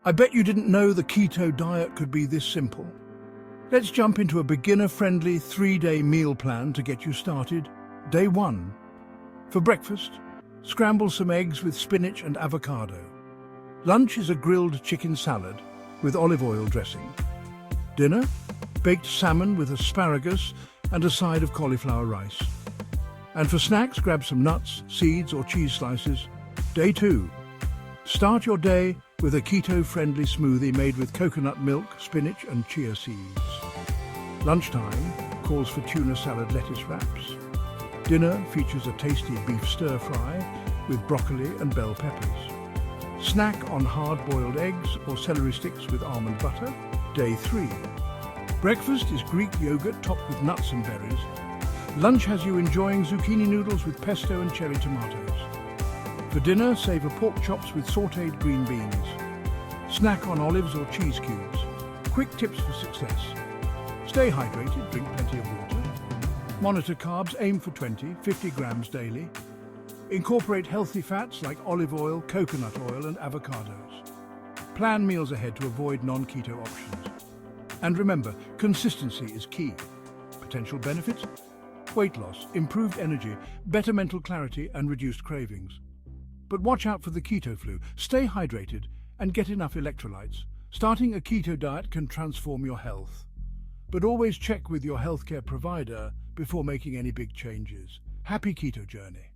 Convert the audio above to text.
I bet you didn't know the keto diet could be this simple. Let's jump into a beginner-friendly 3-day meal plan to get you started. Day 1. For breakfast, scramble some eggs with spinach and avocado. Lunch is a grilled chicken salad with olive oil dressing. Dinner, baked salmon with asparagus and a side of cauliflower rice. And for snacks, grab some nuts, seeds or cheese slices. Day 2. Start your day with a keto-friendly smoothie made with coconut milk, spinach and chia seeds. Lunchtime calls for tuna salad lettuce wraps. Dinner features a tasty beef stir-fry with broccoli and bell peppers. Snack on hard-boiled eggs or celery sticks with almond butter. Day 3. Breakfast is Greek yogurt topped with nuts and berries. Lunch has you enjoying zucchini noodles with pesto and cherry tomatoes. For dinner, savor pork chops with sautéed green beans. Snack on olives or cheese cubes. Quick tips for success. Stay hydrated, drink plenty of water. Monitor carbs, aim for 50 grams daily. Incorporate healthy fats like olive oil, coconut oil and avocados. Plan meals ahead to avoid non-keto options. And remember, consistency is key. Potential benefits? Weight loss, improved energy, better mental clarity and reduced cravings. But watch out for the keto flu. Stay hydrated and get enough electrolytes. Starting a keto diet can transform your health. But always check with your healthcare provider before making any big changes. Happy keto journey.